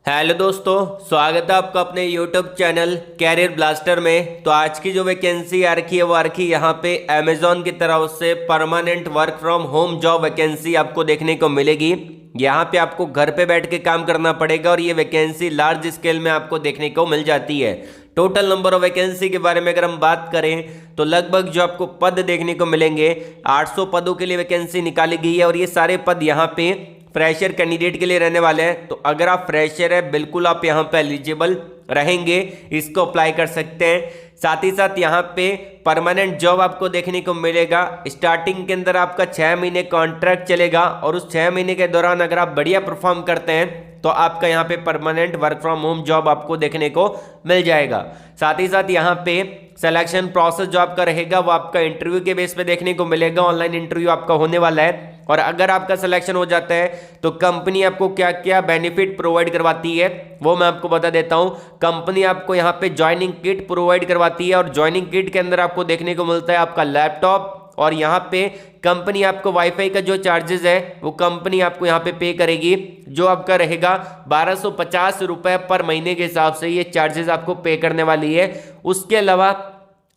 Hello दोस्तों, स्वागत है आपका अपने यूट्यूब चैनल कैरियर ब्लास्टर में। तो आज की जो वैकेंसी आ रखी है वो आ रखी है यहाँ पे अमेजॉन की तरफ से permanent work from home job vacancy आपको देखने को मिलेगी। यहाँ पे आपको घर पे बैठ के काम करना पड़ेगा और ये वैकेंसी लार्ज स्केल में आपको देखने को मिल जाती है। टोटल नंबर ऑफ वैकेंसी के बारे में अगर हम बात करें तो लगभग जो आपको पद देखने को मिलेंगे 800 पदों के लिए वैकेंसी निकाली गई है और ये सारे पद यहाँ पे फ्रेशर कैंडिडेट के लिए रहने वाले हैं। तो अगर आप फ्रेशर है बिल्कुल आप यहाँ पे एलिजिबल रहेंगे, इसको अप्लाई कर सकते हैं। साथ ही साथ यहाँ पे परमानेंट जॉब आपको देखने को मिलेगा। स्टार्टिंग के अंदर आपका 6 महीने कॉन्ट्रैक्ट चलेगा और उस 6 महीने के दौरान अगर आप बढ़िया परफॉर्म करते हैं तो आपका यहाँ पे permanent work from home job आपको देखने को मिल जाएगा। साथ ही साथ यहाँ पे सिलेक्शन प्रोसेस जो आपका रहेगा वो आपका इंटरव्यू के बेस पे देखने को मिलेगा। ऑनलाइन इंटरव्यू आपका होने वाला है और अगर आपका सिलेक्शन हो जाता है तो कंपनी आपको क्या क्या बेनिफिट प्रोवाइड करवाती है वो मैं आपको बता देता हूं। कंपनी आपको यहाँ पे ज्वाइनिंग किट प्रोवाइड करवाती है और ज्वाइनिंग किट के अंदर आपको देखने को मिलता है आपका लैपटॉप और यहाँ पे कंपनी आपको वाईफाई का जो चार्जेस है वो कंपनी आपको यहाँ पे करेगी, जो आपका रहेगा 1250 रुपए पर महीने के हिसाब से ये चार्जेस आपको पे करने वाली है। उसके अलावा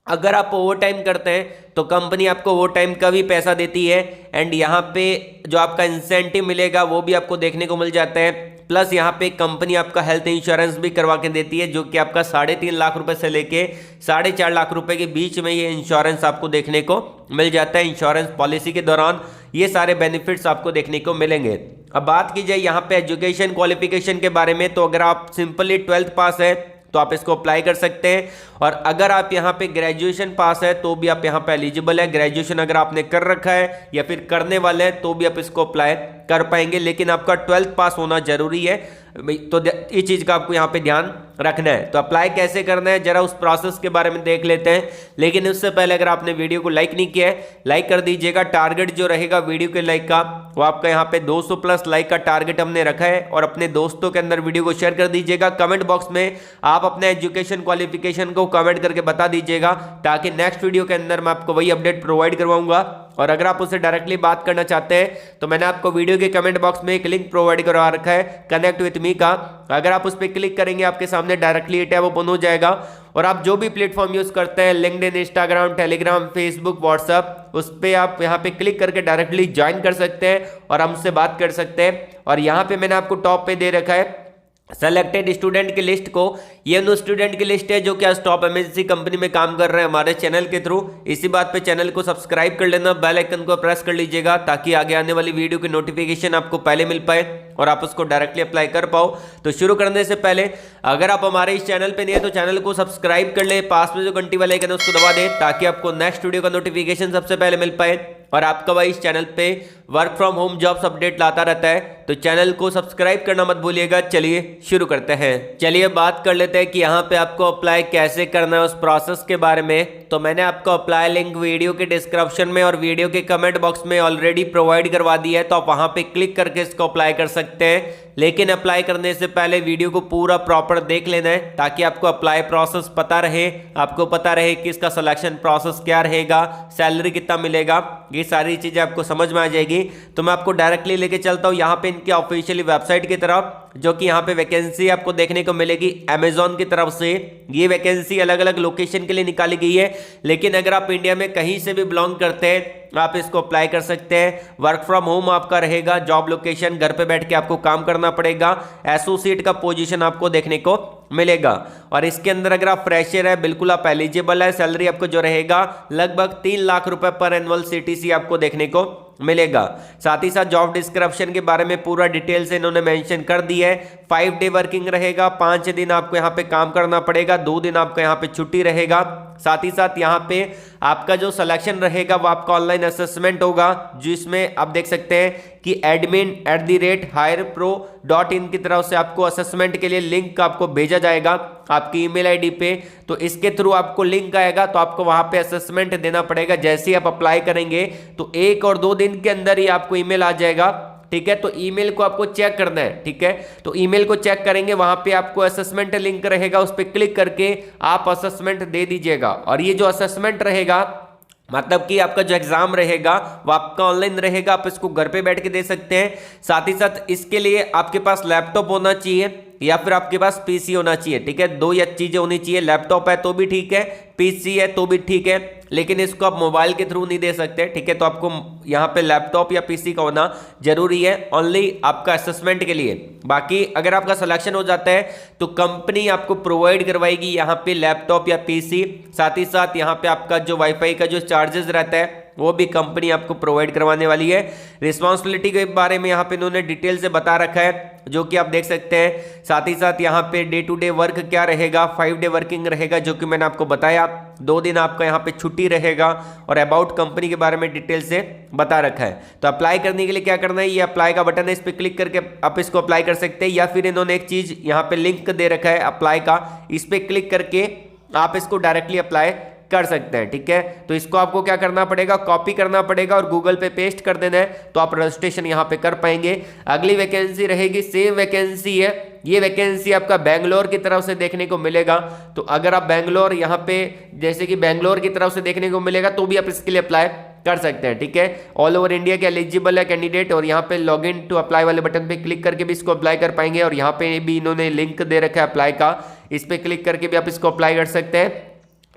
अगर आप ओवर टाइम करते हैं तो कंपनी आपको ओवर टाइम का भी पैसा देती है एंड यहाँ पे जो आपका इंसेंटिव मिलेगा वो भी आपको देखने को मिल जाता है। प्लस यहाँ पे कंपनी आपका हेल्थ इंश्योरेंस भी करवा के देती है जो कि आपका 3.5 लाख रुपए से लेके 4.5 लाख रुपए के बीच में ये इंश्योरेंस आपको देखने को मिल जाता है। इंश्योरेंस पॉलिसी के दौरान ये सारे बेनिफिट्स आपको देखने को मिलेंगे। अब बात की जाए यहाँ पे एजुकेशन क्वालिफिकेशन के बारे में, तो अगर आप सिंपली 12th पास है तो आप इसको अप्लाई कर सकते हैं और अगर आप यहाँ पे ग्रेजुएशन पास है तो भी आप यहाँ पे एलिजिबल है। ग्रेजुएशन अगर आपने कर रखा है या फिर करने वाले हैं तो भी आप इसको अप्लाई कर पाएंगे, लेकिन आपका 12th पास होना जरूरी है। तो इस चीज़ का आपको यहाँ पे ध्यान रखना है। तो अप्लाई कैसे करना है जरा उस प्रोसेस के बारे में देख लेते हैं, लेकिन उससे पहले अगर आपने वीडियो को लाइक नहीं किया है लाइक कर दीजिएगा। टारगेट जो रहेगा वीडियो के लाइक का वो आपका यहाँ पे 200 प्लस लाइक का टारगेट हमने रखा है और अपने दोस्तों के अंदर वीडियो को शेयर कर दीजिएगा। कमेंट बॉक्स में आप अपने एजुकेशन क्वालिफिकेशन को कमेंट करके बता दीजिएगा ताकि नेक्स्ट वीडियो के अंदर मैं आपको वही अपडेट प्रोवाइड करवाऊंगा। और अगर आप उससे डायरेक्टली बात करना चाहते हैं तो मैंने आपको वीडियो के कमेंट बॉक्स में एक लिंक प्रोवाइड करवा रखा है कनेक्ट विथ मी का। अगर आप उस पर क्लिक करेंगे आपके सामने डायरेक्टली टैब ओपन हो जाएगा और आप जो भी प्लेटफॉर्म यूज करते हैं LinkedIn, Instagram, Telegram, Facebook, WhatsApp, उस पर आप यहाँ पे क्लिक करके डायरेक्टली ज्वाइन कर सकते हैं और हमसे बात कर सकते हैं। और यहाँ पे मैंने आपको टॉप पे दे रखा है सेलेक्टेड स्टूडेंट की लिस्ट को। ये उन स्टूडेंट की लिस्ट है जो कि आज टॉप एमएनसी कंपनी में काम कर रहे हैं हमारे चैनल के थ्रू। इसी बात पे चैनल को सब्सक्राइब कर लेना, बेल आइकन को प्रेस कर लीजिएगा ताकि आगे आने वाली वीडियो की नोटिफिकेशन आपको पहले मिल पाए और आप उसको डायरेक्टली अप्लाई कर पाओ। तो शुरू करने से पहले अगर आप हमारे इस चैनल पे नहीं है तो चैनल को सब्सक्राइब कर ले, पास में जो घंटी वाला आइकन है उसको दबा दे ताकि आपको नेक्स्ट वीडियो का नोटिफिकेशन सबसे पहले मिल पाए और आपका भाई इस चैनल पे work from home jobs update लाता रहता है। तो चैनल को सब्सक्राइब करना मत भूलिएगा। चलिए शुरू करते हैं। चलिए बात कर लेते हैं कि यहाँ पे आपको अप्लाई कैसे करना है उस प्रोसेस के बारे में। तो मैंने आपको अप्लाई लिंक वीडियो के डिस्क्रिप्शन में और वीडियो के कमेंट बॉक्स में ऑलरेडी प्रोवाइड करवा दिया है, तो आप वहाँ पे क्लिक करके इसको अप्लाई कर सकते हैं। लेकिन अप्लाई करने से पहले वीडियो को पूरा प्रॉपर देख लेना है ताकि आपको अप्लाई प्रोसेस पता रहे, आपको पता रहे कि इसका सिलेक्शन प्रोसेस क्या रहेगा, सैलरी कितना मिलेगा, ये सारी चीज़ें आपको समझ में आ जाएगी। तो मैं आपको डायरेक्टली लेके चलता हूँ यहाँ पे इनके ऑफिशियली वेबसाइट की तरफ, जो कि यहाँ पे वैकेंसी आपको देखने को मिलेगी अमेजॉन की तरफ से। ये वैकेंसी अलग अलग लोकेशन के लिए निकाली गई है, लेकिन अगर आप इंडिया में कहीं से भी बिलोंग करते हैं आप इसको अप्लाई कर सकते हैं। वर्क फ्रॉम होम आपका रहेगा, जॉब लोकेशन घर पे बैठ के आपको काम करना पड़ेगा, एसोसिएट का पोजीशन आपको देखने को मिलेगा और इसके अंदर अगर आप फ्रेशर है बिल्कुल आप एलिजिबल है। सैलरी आपको जो रहेगा लगभग 3 लाख रुपए पर एनुअल सीटीसी आपको देखने को मिलेगा। साथ ही साथ जॉब डिस्क्रिप्शन के बारे में पूरा डिटेल से इन्होंने मेंशन कर दी है। 5 डे वर्किंग रहेगा, 5 दिन आपको यहाँ पे काम करना पड़ेगा, 2 दिन आपका यहाँ पे छुट्टी रहेगा। साथ ही साथ यहाँ पे आपका जो सिलेक्शन रहेगा वो आपका ऑनलाइन असेसमेंट होगा, जिसमें आप देख सकते हैं कि admin@hirepro.in की तरफ से आपको असेसमेंट के लिए लिंक आपको भेजा जाएगा आपकी ईमेल आईडी पे। तो इसके थ्रू आपको लिंक आएगा तो आपको वहां पे असेसमेंट देना पड़ेगा। जैसे ही आप अप्लाई करेंगे तो 1 और 2 दिन के अंदर ही आपको ईमेल आ जाएगा, ठीक है। तो ईमेल को आपको चेक करना है, ठीक है। तो ईमेल को चेक करेंगे, वहां पे आपको असेसमेंट लिंक रहेगा, उस पर क्लिक करके आप असेसमेंट दे दीजिएगा। और ये जो असेसमेंट रहेगा मतलब कि आपका जो एग्जाम रहेगा वो आपका ऑनलाइन रहेगा, आप इसको घर पे बैठ के दे सकते हैं। साथ ही साथ इसके लिए आपके पास लैपटॉप होना चाहिए या फिर आपके पास पीसी होना चाहिए। ठीक है, दो या चीजें होनी चाहिए। लैपटॉप है तो भी ठीक है, पीसी है तो भी ठीक है, लेकिन इसको आप मोबाइल के थ्रू नहीं दे सकते। ठीक है, तो आपको यहाँ पे लैपटॉप या पीसी का होना जरूरी है, ओनली आपका असेसमेंट के लिए। बाकी अगर आपका सिलेक्शन हो जाता है तो कंपनी आपको प्रोवाइड करवाएगी यहाँ पे लैपटॉप या पीसी, साथ ही साथ यहाँ पे आपका जो वाईफाई का जो चार्जेस रहता है वो भी कंपनी आपको प्रोवाइड करवाने वाली है। रिस्पॉन्सिबिलिटी के बारे में यहाँ पे इन्होंने डिटेल से बता रखा है, जो कि आप देख सकते हैं। साथ ही साथ यहाँ पे डे टू डे वर्क क्या रहेगा, 5 डे वर्किंग रहेगा, जो कि मैंने आपको बताया। 2 दिन आपका यहाँ पे छुट्टी रहेगा, और अबाउट कंपनी के बारे में डिटेल से बता रखा है। तो अप्लाई करने के लिए क्या करना है, ये अप्लाई का बटन है, इस पर क्लिक करके आप इसको अप्लाई कर सकते हैं। या फिर इन्होंने एक चीज यहाँ पे लिंक दे रखा है अप्लाई का, इस पर क्लिक करके आप इसको डायरेक्टली अप्लाई कर सकते हैं। ठीक है, तो इसको आपको क्या करना पड़ेगा, कॉपी करना पड़ेगा और गूगल पे पेस्ट कर देना है, तो आप रजिस्ट्रेशन यहाँ पे कर पाएंगे। अगली वैकेंसी रहेगी, सेम वैकेंसी है, ये वैकेंसी आपका बेंगलोर की तरफ से देखने को मिलेगा। तो अगर आप बेंगलोर यहाँ पे जैसे कि बेंगलोर की तरफ से देखने को मिलेगा तो भी आप इसके लिए अप्लाई कर सकते हैं। ठीक है, ऑल ओवर इंडिया के एलिजिबल है कैंडिडेट, और यहाँ पे लॉग इन टू अप्लाई वाले बटन पे क्लिक करके भी इसको अप्लाई कर पाएंगे। और यहाँ पे भी इन्होंने लिंक दे रखा है अप्लाई का, इस पे क्लिक करके भी आप इसको अप्लाई कर सकते हैं।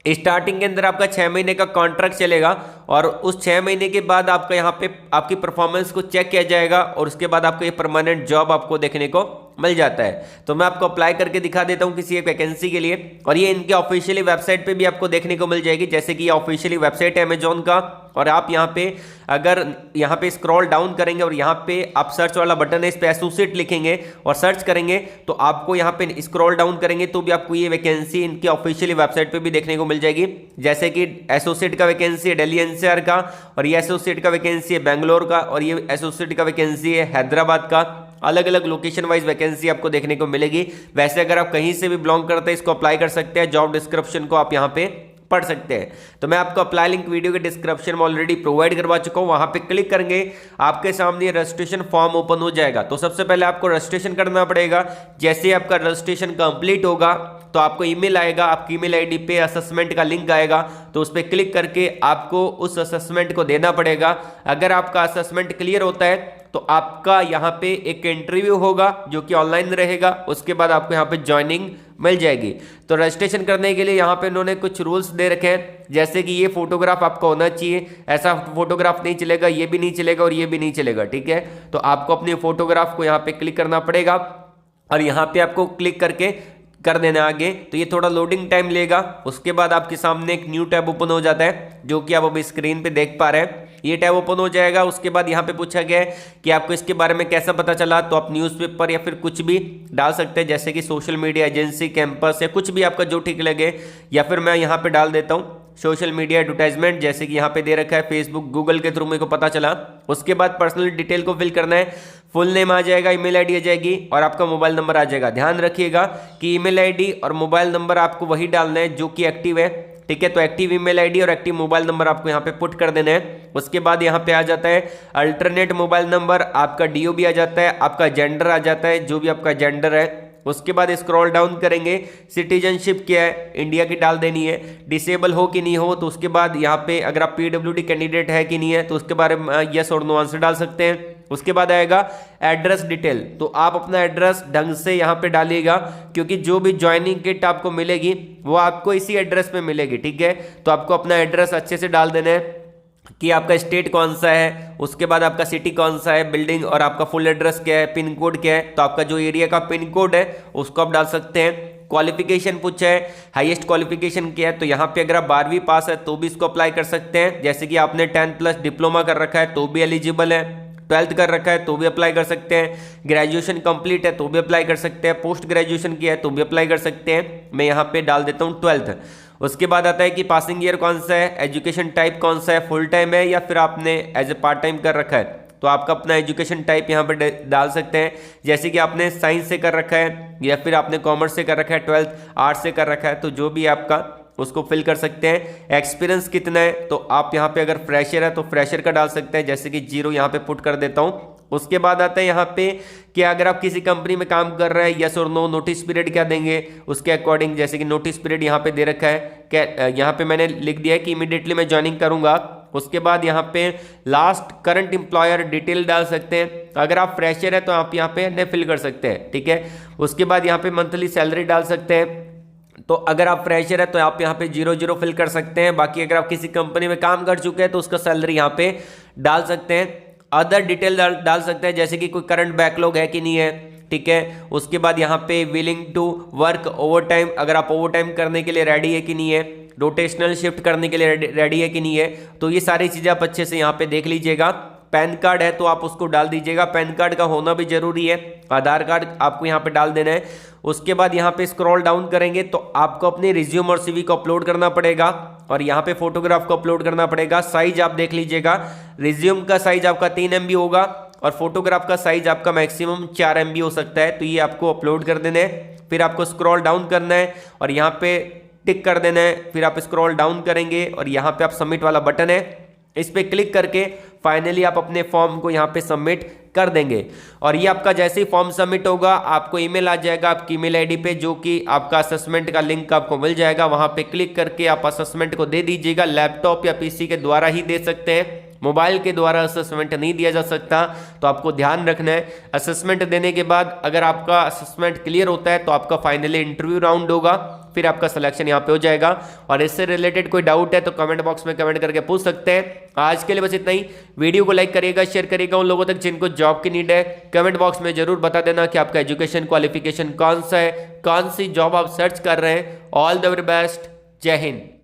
स्टार्टिंग के अंदर आपका 6 महीने का कॉन्ट्रैक्ट चलेगा, और उस 6 महीने के बाद आपका यहाँ पे आपकी परफॉर्मेंस को चेक किया जाएगा, और उसके बाद आपको ये परमानेंट जॉब आपको देखने को मिल जाता है। तो मैं आपको अप्लाई करके दिखा देता हूँ किसी एक वैकेंसी के लिए, और ये इनके ऑफिशियली वेबसाइट पे भी आपको देखने को मिल जाएगी। जैसे कि ये ऑफिशियली वेबसाइट है अमेजोन का, और आप यहाँ पे अगर यहाँ पे स्क्रॉल डाउन करेंगे और यहाँ पे आप सर्च वाला बटन है, इस पे एसोसिएट लिखेंगे और सर्च करेंगे, तो आपको यहाँ पे स्क्रॉल डाउन करेंगे तो भी आपको ये वैकेंसी इनकी ऑफिशियली वेबसाइट पे भी देखने को मिल जाएगी। जैसे कि एसोसिएट का वैकेंसी है दिल्ली एनसीआर का, और ये एसोसिएट का वैकेंसी है बेंगलोर का, और ये एसोसिएट का वैकेंसी है हैदराबाद का। अलग अलग लोकेशन वाइज वैकेंसी आपको देखने को मिलेगी। वैसे अगर आप कहीं से भी बिलोंग करते हैं इसको अप्लाई कर सकते हैं, जॉब डिस्क्रिप्शन को आप यहाँ पे पढ़ सकते हैं। तो मैं आपको अप्लाई लिंक वीडियो के डिस्क्रिप्शन में ऑलरेडी प्रोवाइड करवा चुका हूं, वहां पे क्लिक करेंगे आपके सामने रजिस्ट्रेशन फॉर्म ओपन हो जाएगा। तो सबसे पहले आपको रजिस्ट्रेशन करना पड़ेगा। जैसे ही आपका रजिस्ट्रेशन कंप्लीट होगा तो आपको ईमेल आएगा, आपकी ईमेल आईडी पे असेसमेंट का लिंक आएगा, तो उस पर क्लिक करके आपको उस असेसमेंट को देना पड़ेगा। अगर आपका असेसमेंट क्लियर होता है तो आपका यहाँ पे एक इंटरव्यू होगा जो कि ऑनलाइन रहेगा, उसके बाद आपको यहाँ पे ज्वाइनिंग मिल जाएगी। तो रजिस्ट्रेशन करने के लिए यहाँ पे इन्होंने कुछ रूल्स दे रखे हैं, जैसे कि ये फोटोग्राफ आपका होना चाहिए, ऐसा फोटोग्राफ नहीं चलेगा, ये भी नहीं चलेगा और ये भी नहीं चलेगा। ठीक है, तो आपको अपनी फोटोग्राफ को यहाँ पे क्लिक करना पड़ेगा, और यहाँ पे आपको क्लिक करके कर देना आगे। तो ये थोड़ा लोडिंग टाइम लेगा, उसके बाद आपके सामने एक न्यू टैब ओपन हो जाता है, जो कि आप अभी स्क्रीन पे देख पा रहे हैं। ये टैब ओपन हो जाएगा। उसके बाद यहाँ पे पूछा गया है कि आपको इसके बारे में कैसा पता चला, तो आप न्यूज़पेपर या फिर कुछ भी डाल सकते हैं, जैसे कि सोशल मीडिया एजेंसी, कैंपस, या कुछ भी आपका जो ठीक लगे। या फिर मैं यहाँ पे डाल देता हूँ सोशल मीडिया एडवर्टाइजमेंट, जैसे कि यहाँ पे दे रखा है फेसबुक, गूगल के थ्रू मेरे को पता चला। उसके बाद पर्सनल डिटेल को फिल करना है, फुल नेम आ जाएगा, ईमेल आईडी आ जाएगी और आपका मोबाइल नंबर आ जाएगा। ध्यान रखिएगा कि ईमेल आईडी और मोबाइल नंबर आपको वही डालना है जो कि एक्टिव है। ठीक है, तो एक्टिव ईमेल आईडी और एक्टिव मोबाइल नंबर आपको यहाँ पे पुट कर देना है। उसके बाद यहाँ पे आ जाता है अल्टरनेट मोबाइल नंबर, आपका डीओबी आ जाता है, आपका जेंडर आ जाता है, जो भी आपका जेंडर है। उसके बाद स्क्रॉल डाउन करेंगे, सिटीजनशिप क्या है, इंडिया की डाल देनी है, डिसेबल हो कि नहीं हो। तो उसके बाद यहाँ पे अगर आप पीडब्ल्यूडी कैंडिडेट है कि नहीं है, तो उसके बारे में यस और नो आंसर डाल सकते हैं। उसके बाद आएगा एड्रेस डिटेल, तो आप अपना एड्रेस ढंग से यहाँ पे डालिएगा, क्योंकि जो भी ज्वाइनिंग किट आपको मिलेगी वो आपको इसी एड्रेस पे मिलेगी। ठीक है, तो आपको अपना एड्रेस अच्छे से डाल देना है कि आपका स्टेट कौन सा है, उसके बाद आपका सिटी कौन सा है, बिल्डिंग, और आपका फुल एड्रेस क्या है, पिन कोड क्या है। तो आपका जो एरिया का पिन कोड है उसको आप डाल सकते हैं। क्वालिफिकेशन पूछा है, हाईएस्ट क्वालिफिकेशन क्या है, तो यहाँ पे अगर आप 12वीं पास है तो भी इसको अप्लाई कर सकते हैं। जैसे कि आपने 10+ डिप्लोमा कर रखा है तो भी एलिजिबल है, 12th कर रखा है तो भी अप्लाई कर सकते हैं, ग्रेजुएशन कंप्लीट है तो भी अप्लाई कर सकते हैं, पोस्ट ग्रेजुएशन किया है तो भी अप्लाई कर सकते हैं। मैं यहाँ पे डाल देता हूँ 12th। उसके बाद आता है कि पासिंग ईयर कौन सा है, एजुकेशन टाइप कौन सा है, फुल टाइम है या फिर आपने एज ए पार्ट टाइम कर रखा है, तो आपका अपना एजुकेशन टाइप यहाँ पे डाल सकते हैं। जैसे कि आपने साइंस से कर रखा है या फिर आपने कॉमर्स से कर रखा है, 12th आर्ट्स से कर रखा है, तो जो भी आपका उसको फिल कर सकते हैं। एक्सपीरियंस कितना है, तो आप यहाँ पे अगर फ्रेशर है तो फ्रेशर का डाल सकते हैं, जैसे कि 0 यहाँ पे पुट कर देता हूँ। उसके बाद आता है यहाँ पे कि अगर आप किसी कंपनी में काम कर रहे हैं, यस और नो, नोटिस पीरियड क्या देंगे उसके अकॉर्डिंग। जैसे कि नोटिस पीरियड यहाँ पे दे रखा है, क्या यहाँ पे मैंने लिख दिया है कि इमीडिएटली मैं ज्वाइनिंग करूंगा, उसके बाद यहाँ पे लास्ट करंट एम्प्लॉयर डिटेल डाल सकते हैं। अगर आप फ्रेशर है तो आप यहाँ पे नहीं फिल कर सकते हैं, ठीक है। उसके बाद यहाँ पे मंथली सैलरी डाल सकते हैं। तो अगर आप फ्रेशर है तो आप यहाँ पे 00 फिल कर सकते हैं। बाकी अगर आप किसी कंपनी में काम कर चुके हैं तो उसका सैलरी यहाँ पे डाल सकते हैं। अदर डिटेल डाल सकते हैं, जैसे कि कोई करंट बैकलॉग है कि नहीं है, ठीक है। उसके बाद यहाँ पे willing to work over time, अगर आप ओवर टाइम करने के लिए रेडी है कि नहीं है, रोटेशनल शिफ्ट करने के लिए रेडी है कि नहीं है। तो ये सारी चीज़ें आप अच्छे से यहाँ पे देख लीजिएगा। पैन कार्ड है तो आप उसको डाल दीजिएगा, पैन कार्ड का होना भी जरूरी है। आधार कार्ड आपको यहाँ पे डाल देना है। उसके बाद यहाँ पे स्क्रॉल डाउन करेंगे तो आपको अपने रिज्यूम और सीवी को अपलोड करना पड़ेगा और यहाँ पे फोटोग्राफ को अपलोड करना पड़ेगा। साइज आप देख लीजिएगा, रिज्यूम का साइज आपका 3 MB होगा और फोटोग्राफ का साइज आपका मैक्सिमम 4 MB हो सकता है। तो ये आपको अपलोड कर देना है। फिर आपको स्क्रॉल डाउन करना है और यहाँ पे टिक कर देना है। फिर आप स्क्रॉल डाउन करेंगे और यहाँ पे आप सबमिट वाला बटन है, इस पे क्लिक करके फाइनली आप अपने फॉर्म को यहाँ पे सबमिट कर देंगे। और ये आपका जैसे ही फॉर्म सबमिट होगा आपको ईमेल आ जाएगा आपकी ईमेल आईडी पे, जो कि आपका असेसमेंट का लिंक आपको मिल जाएगा। वहां पे क्लिक करके आप असेसमेंट को दे दीजिएगा। लैपटॉप या पीसी के द्वारा ही दे सकते हैं, मोबाइल के द्वारा असेसमेंट नहीं दिया जा सकता, तो आपको ध्यान रखना है। असेसमेंट देने के बाद अगर आपका असेसमेंट क्लियर होता है तो आपका फाइनली इंटरव्यू राउंड होगा, फिर आपका सिलेक्शन यहाँ पे हो जाएगा। और इससे रिलेटेड कोई डाउट है तो कमेंट बॉक्स में कमेंट करके पूछ सकते हैं। आज के लिए बस इतना ही। वीडियो को लाइक करिएगा, शेयर करिएगा उन लोगों तक जिनको जॉब की नीड है। कमेंट बॉक्स में जरूर बता देना कि आपका एजुकेशन क्वालिफिकेशन कौन सा है, कौन सी जॉब आप सर्च कर रहे हैं। ऑल द वेरी बेस्ट, जय हिंद।